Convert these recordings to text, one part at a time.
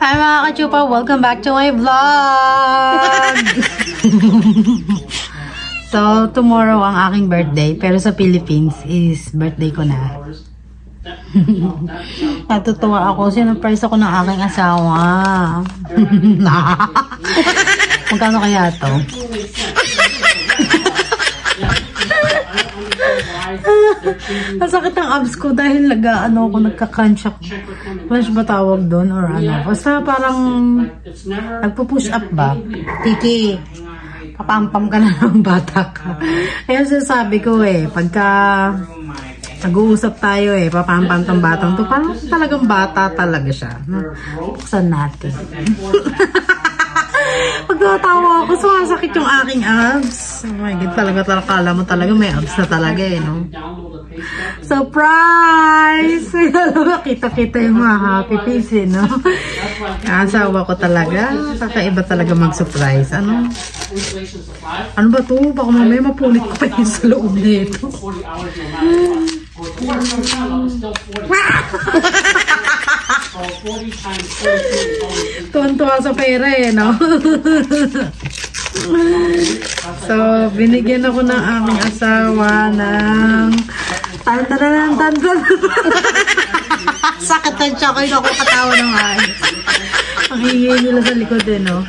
Hi mga kachupa! Welcome back to my vlog! So, tomorrow ang aking birthday. Pero sa Philippines is birthday ko na. Natutuwa ako. Sinurprise ako ng aking asawa. Magkano kaya to? Masakit ang abs ko dahil nagka-crunch ako. Crunch ba tawag doon or ano? Basta parang nagpo-push up ba? Tiki, papampam ka na ng bata ka. Kaya sasabi ko pagka nag-uusap tayo papampam tong batang to, parang talagang bata talaga siya. Buksan natin. Pag natawa ako, sumasakit yung aking abs. Oh my God, talaga kala mo talaga may abs na talaga no? Surprise! Kita-kita yung mga happy face no? Asawa ko talaga. Kakaiba talaga mag-surprise. Ano ba to? Baka mamaya mapulit ko pa yung sa loob nito. Tuwan-tuwa sa pera no? So, binigyan ako ng aming asawa ng tan-tan-tan-tan-tan. Sakit ang siya kayo ako katawa ng ayos. Ang hingin nila sa likod no?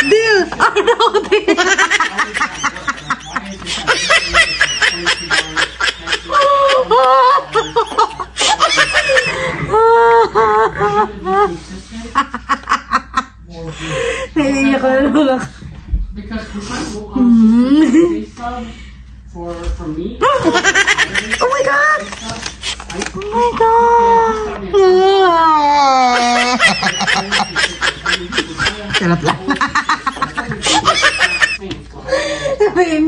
Deal! Ay, no, deal! Naiiyak ko na lang. Oh my God! Oh my God! Sarap lang.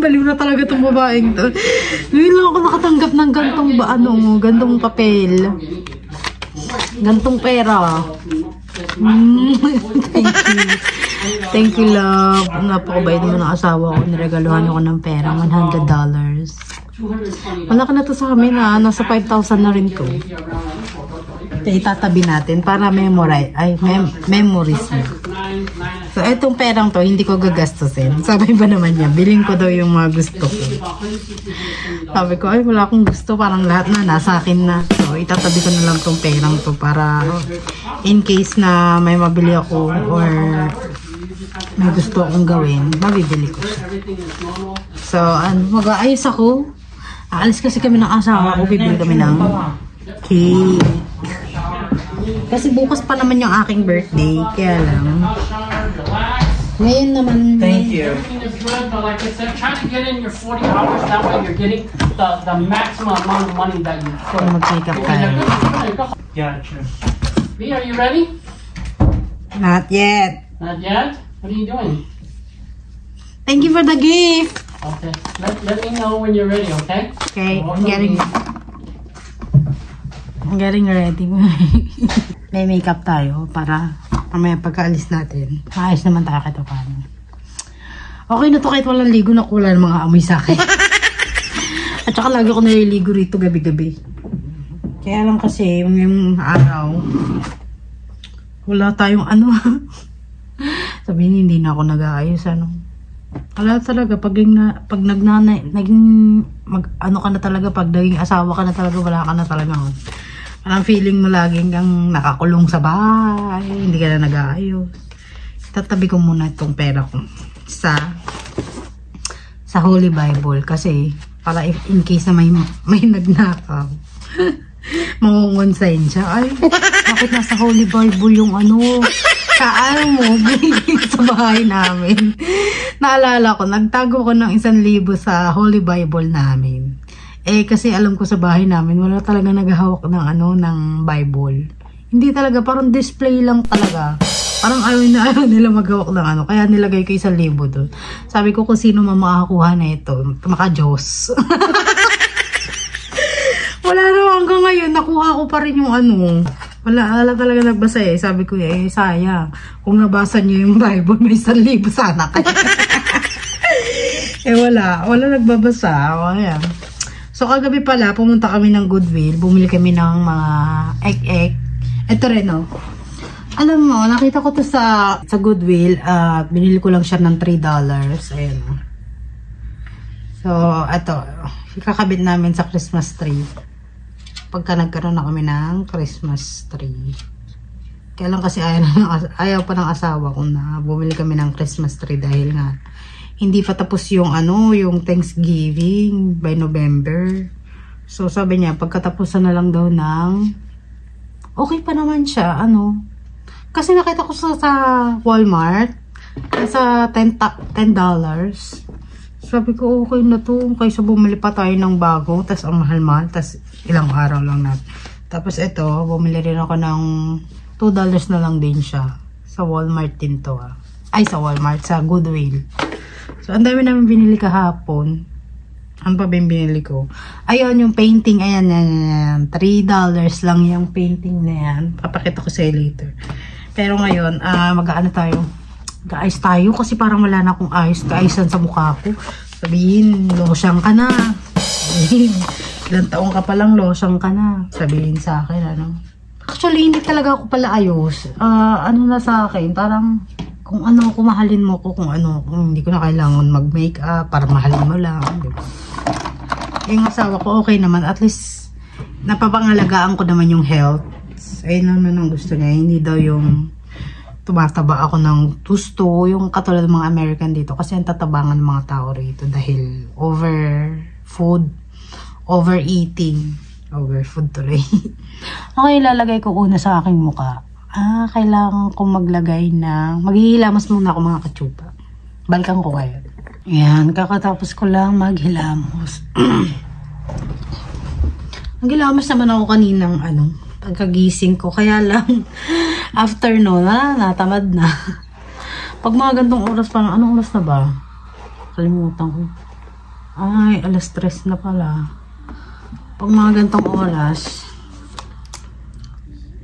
Baliw na talaga itong babaeng to. Ngayon lang ako nakatanggap ng gantong papel. Gantong pera. Thank you love. Napakabait naman ang asawa ko. Niregaluhan ako ng pera, $100. Wala ka na to sa amin nasa 5,000 na rin to. Kaya itatabi natin para memories na. So etong perang to hindi ko gagastusin. Sabi ba naman niya, bilhin ko daw yung mga gusto ko. Sabi ko ay wala akong gusto, parang lahat na nasa akin na. So itatabi ko na lang tong perang to para in case na may mabili ako or may gusto akong gawin, mabibili ko siya. So mag-aayos ako. Aalis kasi kami ng asawa ko, bibili kami ng cake. Kasi bukas pa naman yung aking birthday, kaya lang. Ngayon naman. Thank you. Try to get in your 40 hours, that way you're getting the maximum amount of money that you put. Mag-check up tayo. Yeah, true. B, are you ready? Not yet. Not yet? What are you doing? Thank you for the gift. Okay. Let me know when you're ready, okay? Okay, I'm getting ready. May makeup tayo para mamaya pagkaalis natin. Maayos naman tayo kahit paano. Okay na to kahit walang ligo na kulay ng mga amoy sa akin. At saka lagi ko naliligo rito gabi-gabi. Kaya lang kasi yung araw wala tayong sabihin hindi na ako nag-aayos wala talaga pag naging ka na talaga, pag naging asawa ka na talaga, wala ka na talaga. Parang feeling mo laging kang nakakulong sa bahay, hindi ka na nag-aayos. Tatabi ko muna itong pera ko sa Holy Bible kasi para in case na may nagnakaw. Mangungonsayin siya. Ay, bakit nasa Holy Bible yung saan mo sa bahay namin? Naalala ko, nagtago ko ng 1,000 sa Holy Bible namin. Kasi alam ko sa bahay namin, wala talaga naghahawak ng Bible. Hindi talaga, parang display lang talaga. Parang ayaw nila maghawak ng kaya nilagay ko 1,000 doon. Sabi ko kung sino makakuha na ito, maka-Diyos. Wala na hanggang ngayon, nakuha ko pa rin yung wala talaga nagbasa Sabi ko sayang. Kung nabasa niyo yung Bible, may 1,000 sana kayo. Wala nagbabasa. Ayan. So kagabi pala, pumunta kami ng Goodwill. Bumili kami ng mga egg. Ito rin Alam mo, nakita ko to sa Goodwill at binili ko lang siya ng $3. Ayan. So, ito. Ikakabit namin sa Christmas tree. Pagka nagkaroon na kami ng Christmas tree. Kaya lang kasi ayaw pa ng asawa ko na bumili kami ng Christmas tree dahil nga hindi pa tapos yung yung Thanksgiving by November. So, sabi niya, pagkatapusan na lang daw ng okay pa naman siya, Kasi nakita ko sa Walmart, sa $10. Sabi ko, okay na to. Kaysa bumili pa tayo ng bago, tas ang mahal-mahal, tas ilang araw lang natin. Tapos ito, bumili rin ako ng $2 na lang din siya. Sa Walmart din to. Ay, sa Walmart, sa Goodwill. So, ang dami namin binili kahapon. Ano pa ba yung binili ko? Ayun, yung painting. Ayan. $3 lang yung painting na yan. Papakita ko sa'yo later. Pero ngayon, mag-aano tayo? Ga-ayos tayo kasi parang wala na akong ayos. Ga-ayisan sa mukha ko. Sabihin, losyang ka na. Sabihin, ilang taong ka palang losyang ka na. Sabihin sa akin, Actually, hindi talaga ako pala ayos. Na sa akin, parang kung kung mahalin mo ko, kung hindi ko na kailangan mag-makeup para mahalin mo lang. Diba? Yung asawa ko, okay naman. At least, napapangalagaan ko naman yung health. Ayun naman ang gusto niya. Hindi daw yung tumataba ako ng gusto. Yung katulad ng mga American dito. Kasi ang tatabangan ng mga tao rito dahil over food, overeating. Overfood tuloy. Okay, ilalagay ko una sa aking mukha. Kailangan ko maglagay ng... Maghihilamas muna ako mga katsupa. Balikan ko kayo. Ayan, kakatapos ko lang maghilamos. Naghilamos naman ako kaninang pagkagising ko. Kaya lang, after natamad na. Pag mga gantong oras, parang anong oras na ba? Kalimutan ko. Ay, 3:00 na pala. Pag mga gantong oras,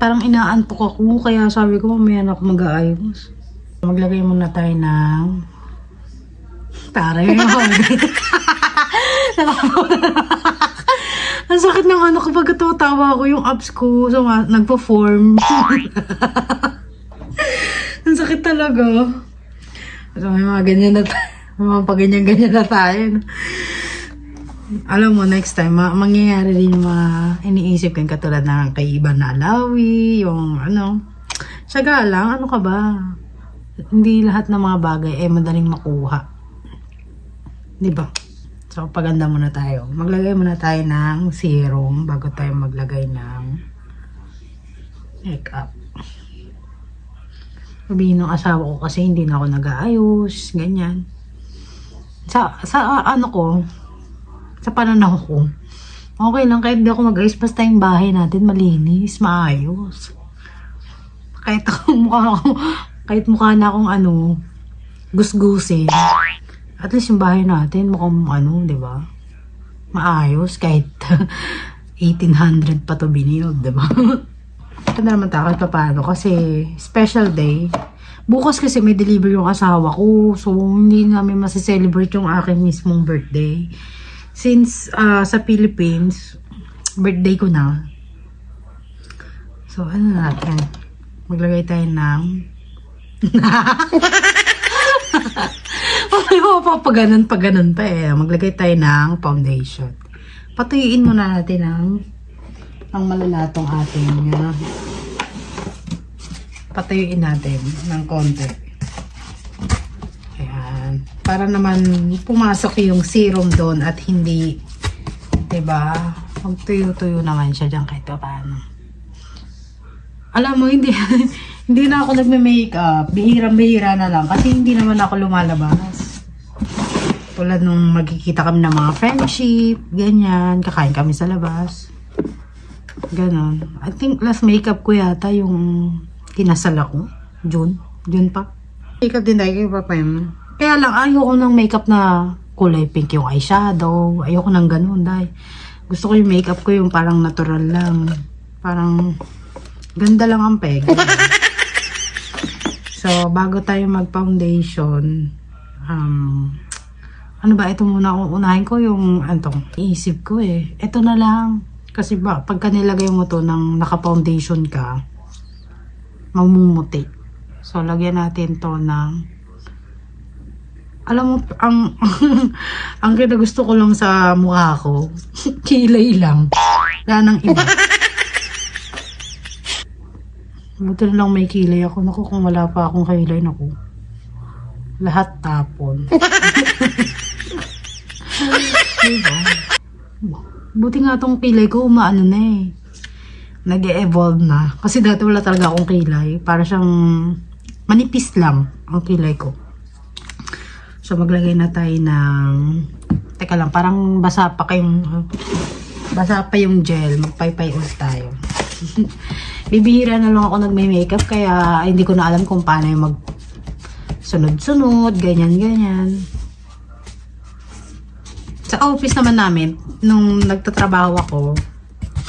parang inaantok ako. Kaya sabi ko, mamaya na ako mag-aayos. Maglagay muna tayo ng... Taray mo. Ang sakit ng kapag tatawa ko, yung abs ko, so, nagpo-form. Ang sakit talaga. So, may mga ganyan na tayo. May mga paganyan-ganyan na tayo. Alam mo, next time, mangyayari din yung mga iniisip ko yung katulad ng kay Iban na Alawi, yung Saga lang, ka ba? Hindi lahat ng mga bagay madaling makuha. Diba? So, paganda muna tayo. Maglagay muna tayo ng serum bago tayo maglagay ng makeup. Sabihin ng asawa ko kasi hindi na ako nag-aayos, ganyan. Sa pananaw ko, okay lang kahit di ako mag-ayos, basta yung bahay natin malinis, maayos. Kahit mukha na akong gusgusin. At least yung bahay natin mukhang diba? Maayos kahit 1800 pa to binild, diba? Ito na naman tayo paano kasi special day. Bukas kasi may deliver yung asawa ko, so hindi namin masiselebrate yung aking mismong birthday. Since sa Philippines, birthday ko na. So, natin? Maglagay tayo ng... Paganon pa Maglagay tayo ng foundation. Patuyuin muna natin ang malalatong ating... patuyuin natin ng konti. Para naman pumasok yung serum doon at hindi, diba, magtuyo-tuyo naman siya dyan kahit paano. Alam mo, hindi na ako nagme-makeup. Bihirang-bihira na lang kasi hindi naman ako lumalabas. Tulad nung magkikita kami ng mga friendship, ganyan, kakain kami sa labas. Ganon. I think last makeup ko yata yung kinasal ako. June pa. Makeup din tayo pa yun. Kaya lang, ayoko ng makeup na kulay pink yung eyeshadow. Ayoko ng ganun, dahil gusto ko yung makeup ko yung parang natural lang. Parang ganda lang ang peg. So, bago tayo mag-foundation, ito muna akong unahin ko yung, iisip ko ito na lang. Kasi pagka nilagay mo to ng naka-foundation ka, mamumuti. So, lagyan natin to ng, alam mo, ang gusto ko lang sa mukha ko, kilay lang. Wala nang iba. Buti na lang may kilay ako. Naku, kung wala pa akong kilay, naku. Lahat tapon. Diba? Buti nga tong kilay ko, umaano na eh. Nag-e-evolve na. Kasi dati wala talaga akong kilay. Para siyang manipis lang ang kilay ko. So, maglagay na tayo ng... Teka lang, parang basa pa yung gel. Magpaypay ulit tayo. Bibihira na lang ako nagme-makeup. Kaya hindi ko na alam kung paano yung sunod-sunod, ganyan-ganyan. Sa office naman namin, nung nagtatrabaho ako,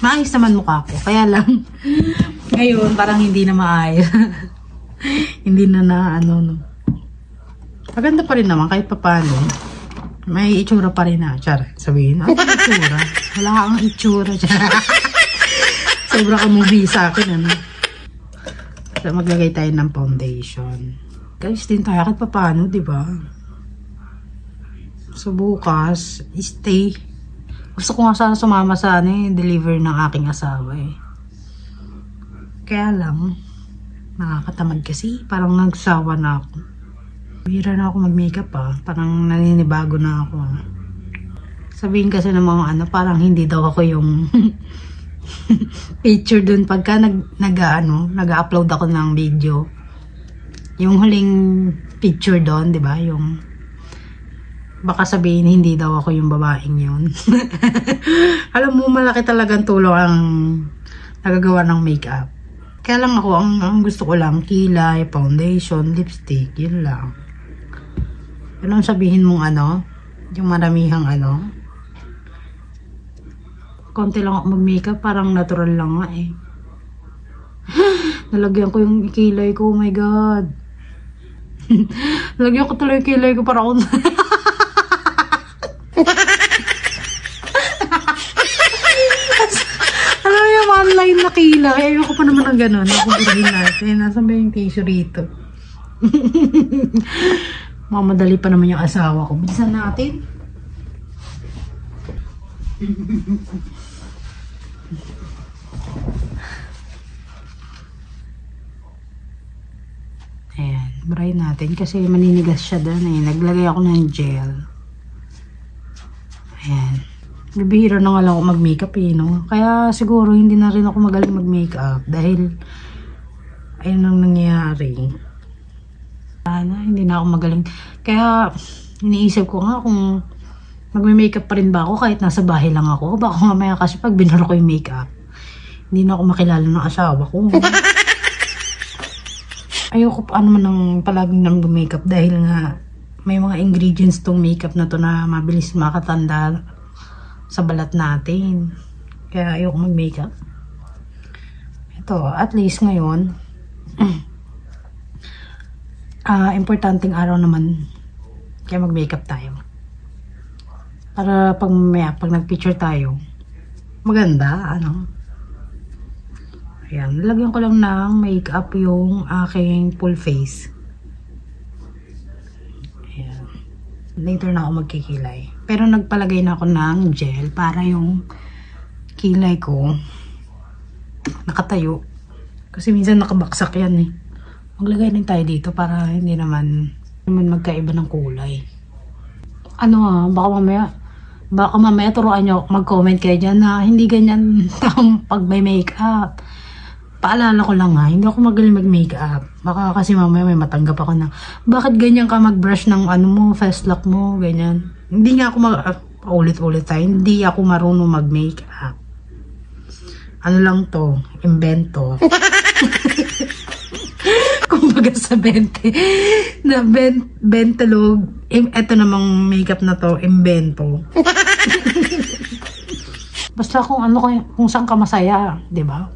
maayos naman mukha ko. Kaya lang, ngayon, parang hindi na maayos. Hindi na ano, no. Maganda pa rin naman, kahit paano. May itsura pa rin na. Char, sabihin, ano ang itsura? Wala kang itsura. Sobra ka mong sa akin, ano. So, maglagay tayo ng foundation. Guys, din tayo kahit paano, diba? So, bukas, stay. Gusto ko nga sana sumama sa deliver ng aking asawa eh. Kaya lang, nakakatamad kasi. Parang nagsawa na ako. Bihira na ako mag-makeup ah. Parang naninibago na ako ah. Sabihin kasi ng mga parang hindi daw ako yung picture dun pagka nag-upload ako ng video. Yung huling picture doon, di ba? Yung baka sabihin hindi daw ako yung babaeng yun. Alam mo, malaki talagang tulong ang nagagawa ng makeup. Kaya lang ako, ang gusto ko lang, kilay, foundation, lipstick, yun lang. Yun ang sabihin mong yung maramihang konti lang ako mag-makeup, parang natural lang nga eh. Nalagyan ko yung kilay ko, oh my god. Nalagyan ko tuloy yung kilay ko para ako alam mo yung online na kilay. Ayoko pa naman ng gano'n. Ako burahin natin. Nasaan ba yung tissue rito? Mamadali pa naman yung asawa ko. Bilisan natin. Ayan. Burahin natin. Kasi maninigas siya doon eh. Naglagay ako ng gel. Ayan. Bibihira na nga lang ako mag-makeup eh, no? Kaya siguro hindi na rin ako magaling mag-makeup dahil ayun ang nangyayari. Hindi na ako magaling. Kaya iniisip ko nga kung mag-makeup pa rin ba ako kahit nasa bahay lang ako. Baka mamaya kasi pag binuro ko yung makeup, hindi na ako makilala ng asawa ko. Ayoko pa naman ng palaging mag-makeup dahil nga may mga ingredients tong makeup na to na mabilis makatanda sa balat natin. Kaya ayoko mag-makeup. Ito, at least ngayon, importanteng araw naman, kaya mag-makeup tayo. Para pag nag-picture tayo, maganda, Ayan, nilagyan ko lang ng makeup yung aking full face. Ayan. Later na ako magkikilay. Pero nagpalagay na ako ng gel para yung kilay ko nakatayo. Kasi minsan nakabaksak yan eh. Maglagay din tayo dito para hindi naman magkaiba ng kulay. Baka mamaya turuan nyo, mag-comment kayo dyan na hindi ganyan pag may makeup. Paalala ko lang ha, hindi ako magaling mag-makeup. Baka kasi mamaya may matanggap ako na, bakit ganyan ka mag-brush ng face lock mo, ganyan. Hindi nga ako ulit-ulit tayo, hindi ako marunong mag-makeup. Ano lang to, invento. Kumbaga sa 20 na bentalog, eto namang makeup na to, invento. Basta kung saan ka masaya, di ba?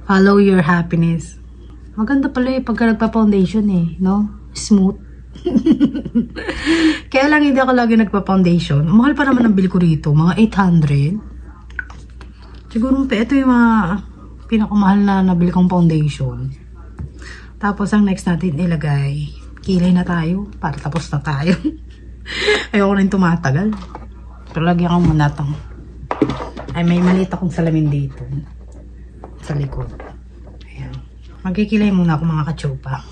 Follow your happiness. Maganda pala pagka nagpa-foundation no? Smooth. Kaya lang hindi ako lagi nagpa-foundation. Mahal pa naman ang bill ko rito. Mga 800. Siguro ito yung mga pinakamahal na nabili kong foundation. Tapos, ang next natin ilagay, kilay na tayo, para tapos na tayo. Ayoko rin tumatagal. Pero lagyan ko muna itong, ay may maliit akong salamin dito, sa likod. Ayan. Magkikilay muna ako mga kachupa.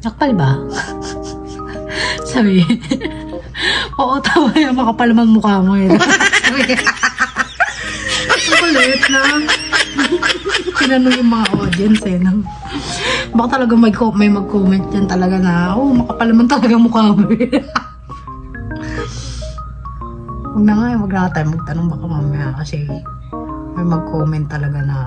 Nakapal ba? Sabi, oo, tama yung makapal man mukha mo eh. Ang kulit na. Tinanong yung mga audience eh. No? Baka talaga may mag-comment yan talaga na, oh, makapal man talaga mukha mo eh. Huwag na nga, wag na tayo magtanong baka mamaya kasi may mag-comment talaga na,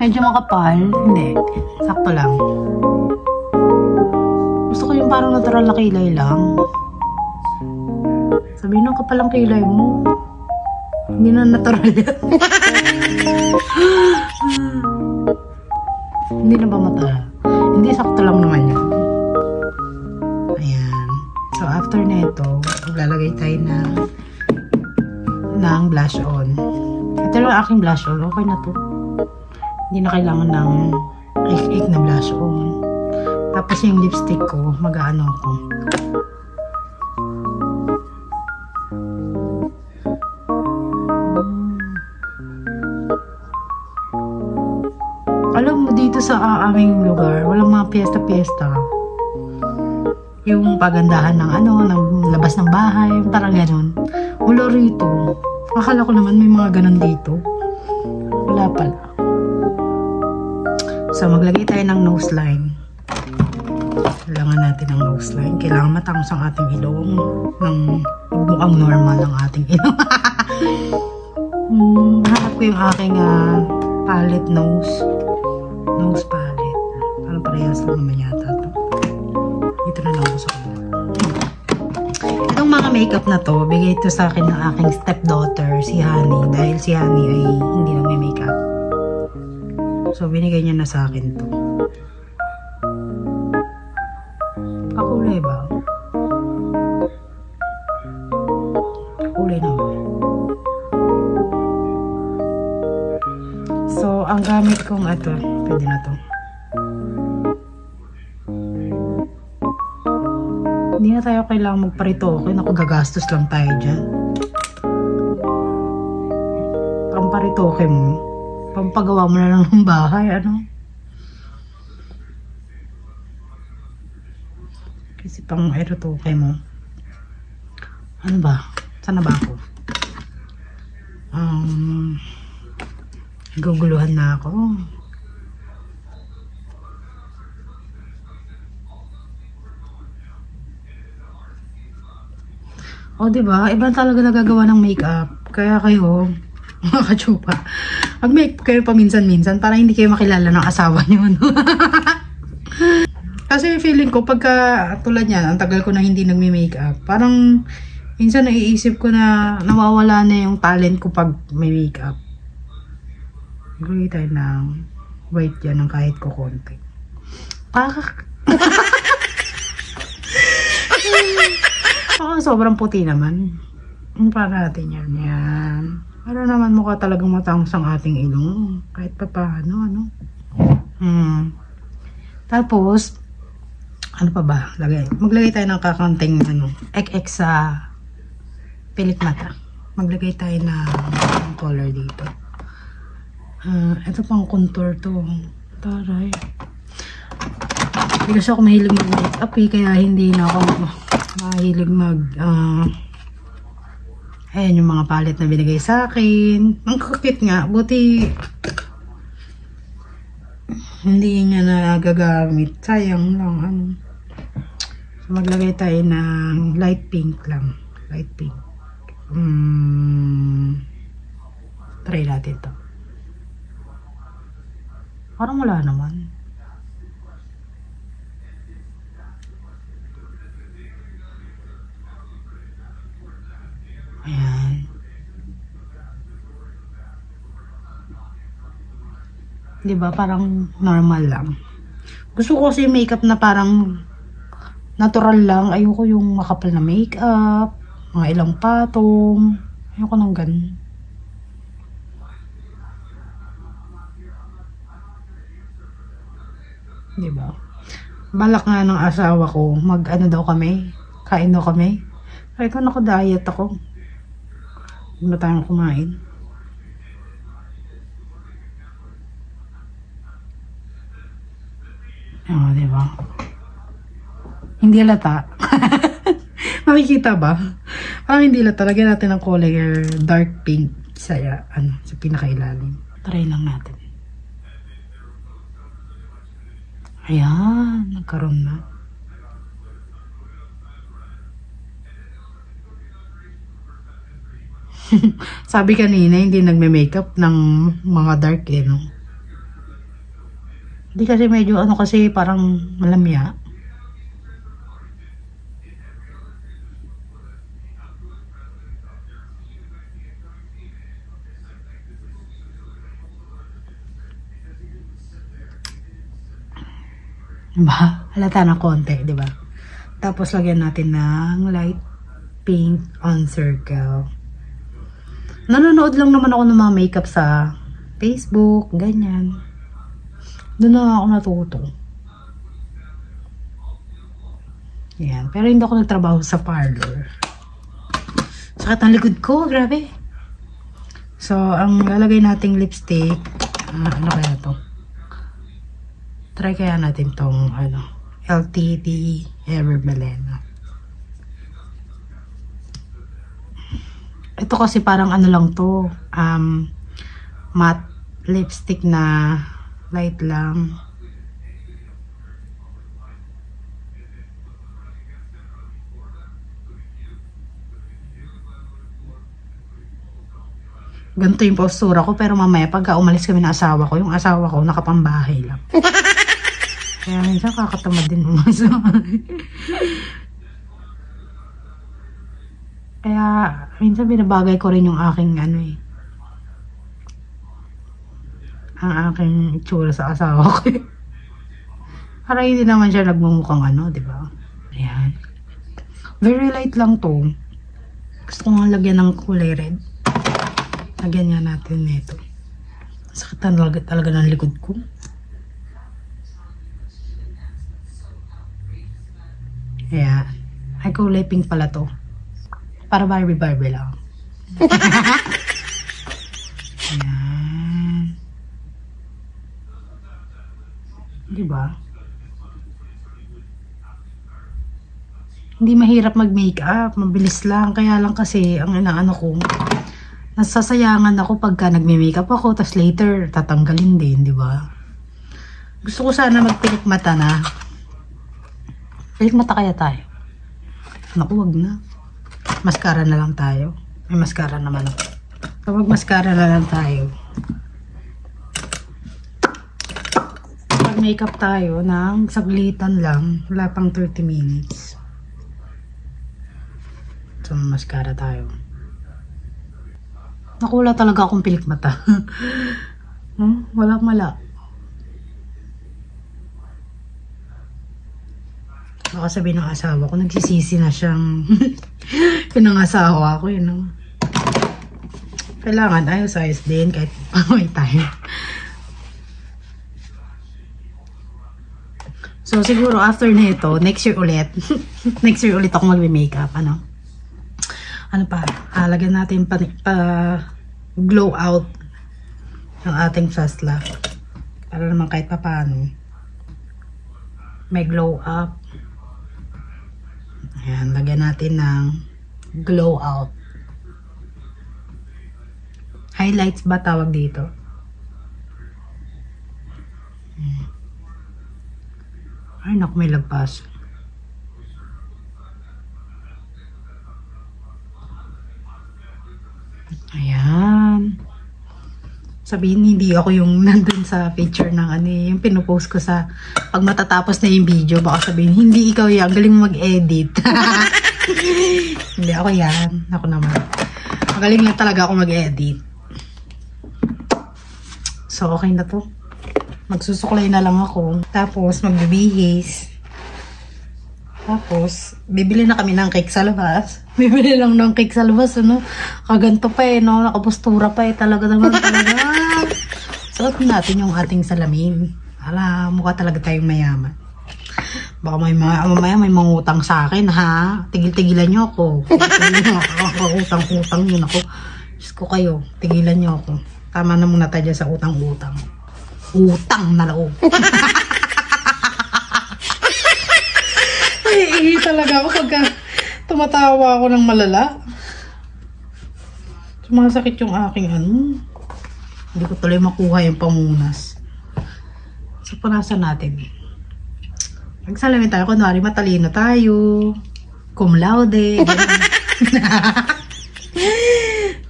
medyo makapal. Hindi. Sakto lang. Gusto ko yung parang natural na kilay lang. Sabihin nung kapal ang kilay mo. Hindi na natural yan. Hindi na ba mata? Hindi, sakto lang naman yun. Ayan. So, after na ito, maglalagay tayo ng blush on. Ito lang aking blush on. Okay na to. Hindi na kailangan ng ik-ik na blush on. Tapos yung lipstick ko, mag-ano ako. Alam mo, dito sa aming lugar, walang mga piyesta-piyesta. Yung pagandahan ng ng labas ng bahay, parang gano'n. Wala rito. Akala ko naman may mga ganun dito. Wala pala. So, maglagay tayo ng nose line. Kailangan natin ng nose line. Kailangan matangos ang ating ilong ng mukhang normal ang ating ilong. Hanap ko yung aking palette nose palette. Parang parehas lang naman yata ito. Dito na lang ako sa kanila. Itong mga makeup na to, bigay ito sa akin ng aking stepdaughter, si Honey. Dahil si Honey ay hindi na may makeup. So, binigay niya na sa akin to. Kakulay ba? Kakulay naman. So, ang gamit kong ito, pwede na to. Hindi na tayo kailangan magparitoke. Naku, gagastos lang tayo dyan. Pamparitoke mo. Pampagawa mo na lang ng bahay, Kasi pang erotoke mo. Ano ba? Saan na ba ako? Guguluhan na ako. O, diba? Iba talaga nagagawa ng makeup. Kaya kayo, mga kachupa, mag-make kayo paminsan-minsan para hindi kayo makilala ng asawa nyo. Kasi feeling ko, pagka tulad yan, ang tagal ko na hindi nagme-makeup, parang minsan naiisip ko na nawawala na yung talent ko pag may makeup. Gawin tayo ng white yan ng kahit ko konti. Sobrang puti naman. Para natin yan. Para naman mukha talagang matangos ang ating ilong. Kahit pa paano, Tapos, ano pa ba? Maglagay tayo ng kakanting, ek-ek sa pilik mata. Maglagay tayo ng color dito. Ito pang contour to. Taray. Hindi kasi ako mahilig mag-makeup kaya hindi na ako mahilig Ayan yung mga palette na binigay sa akin. Ang kakit nga. Buti hindi nga nagagamit. Sayang lang. Ano. So, maglagay tayo ng light pink lang. Light pink. Try natin to. Parang wala naman. Ayan. Diba? Parang normal lang. Gusto ko kasi makeup na parang natural lang. Ayoko yung makapal na makeup. Mga ilang patong. Ayoko nang ganun. Diba? Balak nga ng asawa ko. Mag-ano daw kami. Kain daw kami. Ay ko, naka-diet ako. Huwag na tayong kumain. Oh, diba? Hindi halata. Makikita ba? Parang hindi halata. Lagyan natin ng kulay dark pink sa pinakailalim. Try lang natin. Ayan, nagkaroon na. Sabi kanina, hindi nagme-makeup ng mga dark no? Hindi kasi medyo kasi parang malamya. Diba? Halata na konti, diba? Tapos lagyan natin ng light pink on circle. Nanonood lang naman ako ng mga makeup sa Facebook, ganyan. Doon na ako natuto. Yan. Pero hindi ako nagtrabaho sa parlor. Sakit ang likod ko, grabe. So, ang lalagay nating lipstick, ano kaya to? Try kaya natin tong, LTD Ever Melena. Ito kasi parang ano lang to, matte lipstick na light lang. Ganito yung postura ko, pero mamaya pagka umalis kami ng asawa ko, yung asawa ko nakapambahay lang. Kaya minsan kakatamad din umasahay. Kaya minsan binabagay ko rin yung aking ang aking itsura sa asawa ko. Para hindi naman siya nagmumukhang di ba? Ayan. Very light lang to. Gusto ko nga lagyan ng kulay red. Lagyan nga natin nito. Sakit talaga ng likod ko. Ayan. Ay, kulay pink pala to. Para Barbie lang. Ayan. Diba? Hindi mahirap mag-makeup. Mabilis lang. Kaya lang kasi, ang inaano ko, nasasayangan ako pagka nagme-makeup ako, tapos later, tatanggalin din, diba? Gusto ko sana magpilik mata na. Pilik mata kaya tayo? Naku, wag na. Mascara na lang tayo. May mascara naman ako. Kapag mascara na lang tayo, pag makeup tayo ng saglitan lang, wala pang 30 minutes. So, mascara tayo. Nakula talaga akong pilik mata. Wala. Baka sabihin ng asawa ko, nagsisisi na siyang pinangasawa ko, Kailangan ayos-ayos din kahit pangaway tayo. So, siguro after nito, next year ulit. Next year ulit ako magme-makeup, lagyan natin pa glow out ng ating Fastla. Para naman kahit pa paano may glow up. Ayan, lagyan natin ng glow out. Highlights ba tawag dito? Ay, naku, may lagpas. Ayan. Sabihin, hindi ako yung nandun sa picture ng ano, yung pinupost ko sa pag matatapos na yung video. Baka sabihin, hindi ikaw yan. Galing mag-edit. Hindi, ako yan. Ako naman. Magaling lang talaga ako mag-edit. So, okay na to. Magsusuklay na lang ako. Tapos, magbibihis. Tapos, bibili na kami ng cake sa labas. Bibili lang ng cake sa labas, ano? Kaganto pa eh, no? Nakapustura pa eh. Talaga naman talaga. Suot natin yung ating salamin. Ala, mukha talaga tayong mayaman. Baka mamaya may mangutang sa akin, ha? Tigil-tigilan nyo ako. Utang-utang yun ako. Diyos ko kayo, tigilan nyo ako. Tama na muna tayo sa utang-utang. Utang na loob. Ay, talaga ako pagka tumatawa ako ng malala. Sumasakit yung aking ano. Hindi ko tuloy makuha yung pamunas. So, punasan natin. Magsalamin tayo. Kunwari, matalino tayo. Cum laude.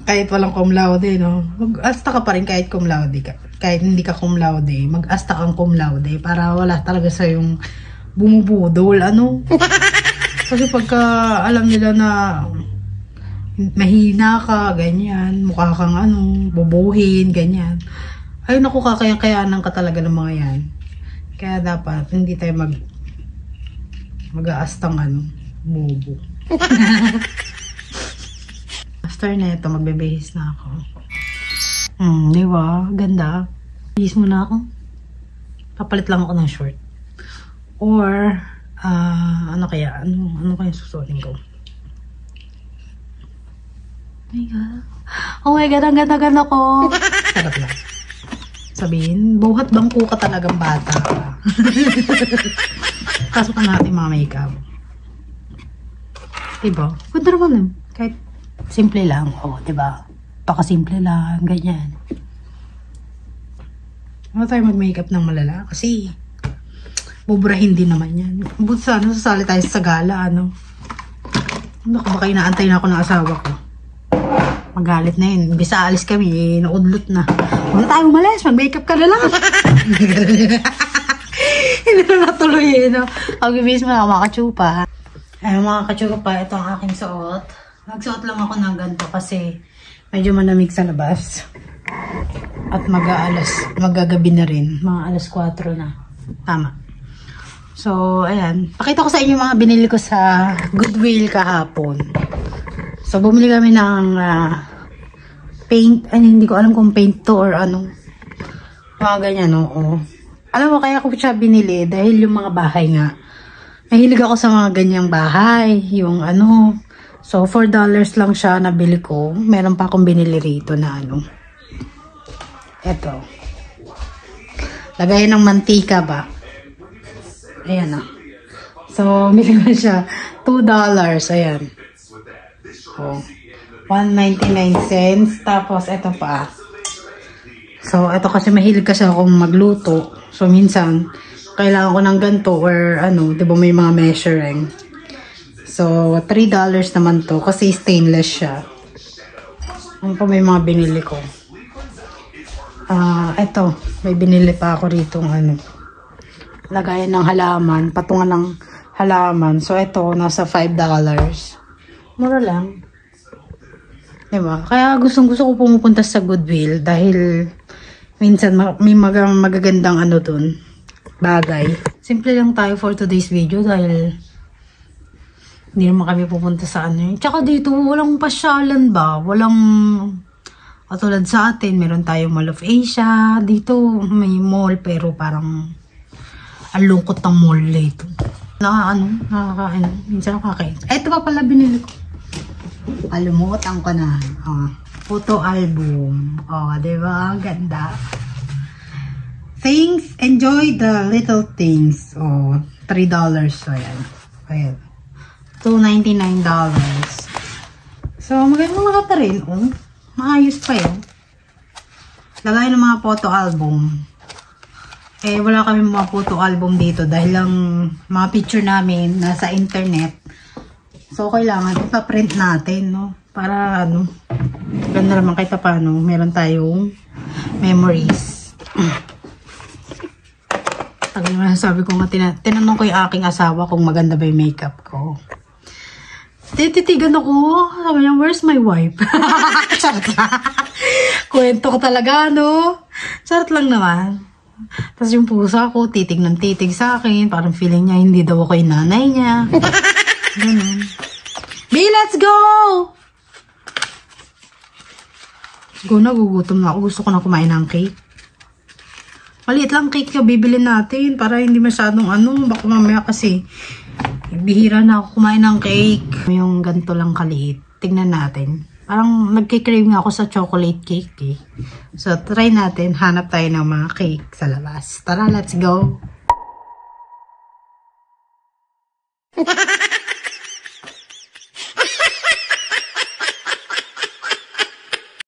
Kahit walang cum laude, no? Mag-asta ka pa rin kahit cum laude ka. Kahit hindi ka cum laude, mag-asta kang cum laude para wala talaga sa yung bumubudol, ano? Kasi pagka alam nila na mahina ka, ganyan, mukha kang ano, bubuhin, ganyan. Ay, naku, kakayanan ka talaga ng mga yan. Kaya dapat, hindi tayo mag-aastang ano, bobo. After na ito, magbebihis na ako. Di ba? Ganda. Bihis muna ako. Papalit lang ako ng short. Or, ano kaya? Ano kaya susuotin ko? Oh my God, ang ganda-ganda ko. Sarap lang. Sabihin, buhat bangko ka talagang bata. Pasok na natin mga makeup. Diba? Ganda naman eh. Kahit simple lang. Oh, diba? Paka-simple lang. Ganyan. Ano tayo mag-makeup ng malala? Kasi buburahin din naman yan. But sana sasali tayo sa gala, ano? Baka inaantay na ako ng asawa ko. Magalit na yun. Bisa alis kami, naudlot na. Huwag na tayo umalis, mag-makeup ka na lang. Hindi na natuloy eh, no? Pag-ibis mo na ako, mga katsupa. Ay, mga katsupa, ito ang aking suot. Nagsuot lang ako ng ganito kasi medyo malamig sa labas. At magagabi na rin. Mga alas 4 na. Tama. So, ayan. Pakita ko sa inyo mga binili ko sa Goodwill kahapon. So, bumili kami ng paint. Ay, hindi ko alam kung paint to or ano. Mga ganyan, oo. Alam mo, kaya ko siya binili dahil yung mga bahay nga. Mahilig ako sa mga ganyang bahay. Yung ano. So, $4 lang siya nabili ko. Meron pa akong binili rito na ano. Eto. Lagayan ng mantika ba? Ayan na. So, bili ko siya. $2. Ayan. Oh. 1.99 cents. Tapos, eto pa. So, eto kasi mahilig kasi akong magluto. So, minsan, kailangan ko ng ganito or ano, di ba may mga measuring. So, $3 naman to kasi stainless siya. Ano pa may mga binili ko? Eto, may binili pa ako rito ano. Lagayan ng halaman, patungan ng halaman. So, eto, nasa $5. Mura lang. Diba? Kaya gustong-gusto ko pumupunta sa Goodwill dahil minsan may magagandang ano dun. Bagay. Simple lang tayo for today's video dahil hindi naman kami pupunta sa ano. Tsaka dito, walang pasyalan ba? Walang katulad sa atin, meron tayong Mall of Asia. Dito, may mall pero parang ang lungkot ng mall dito. Nakakain. Minsan nakakain. Ito pa pala binili ko. Alumutan ko na. Photo album. Diba? Ganda. Things, enjoy the little things. $3. So, ayan. Ayan. $2.99. So, magandang makata rin. Maayos pa yun. Lagay ng mga photo album. Eh, wala kami mga photo album dito dahil lang mga picture namin nasa internet. So, kailangan ipaprint natin, no? Para, ano, ganda naman kahit paano, meron tayong memories. Tagal naman sabi ko nga, tinanong ko yung aking asawa kung maganda ba yung makeup ko. Tititigan ako. Sabi niya, where's my wife? Charot lang. Kwento ko talaga, no? Charot lang naman. Tapos yung pusa ko, titig ng titig sa akin. Parang feeling niya, hindi daw ako yung nanay niya. Ganun. B, let's go! Let's go na, gugutom na ako. Gusto ko na kumain ng cake. Maliit lang cake yung bibili natin para hindi masyadong ano. Baka mamaya kasi bihira na ako kumain ng cake. Yung ganito lang kaliit. Tignan natin. Parang nagkikrave nga ako sa chocolate cake eh. So, try natin. Hanap tayo ng mga cake sa labas. Tara, let's go!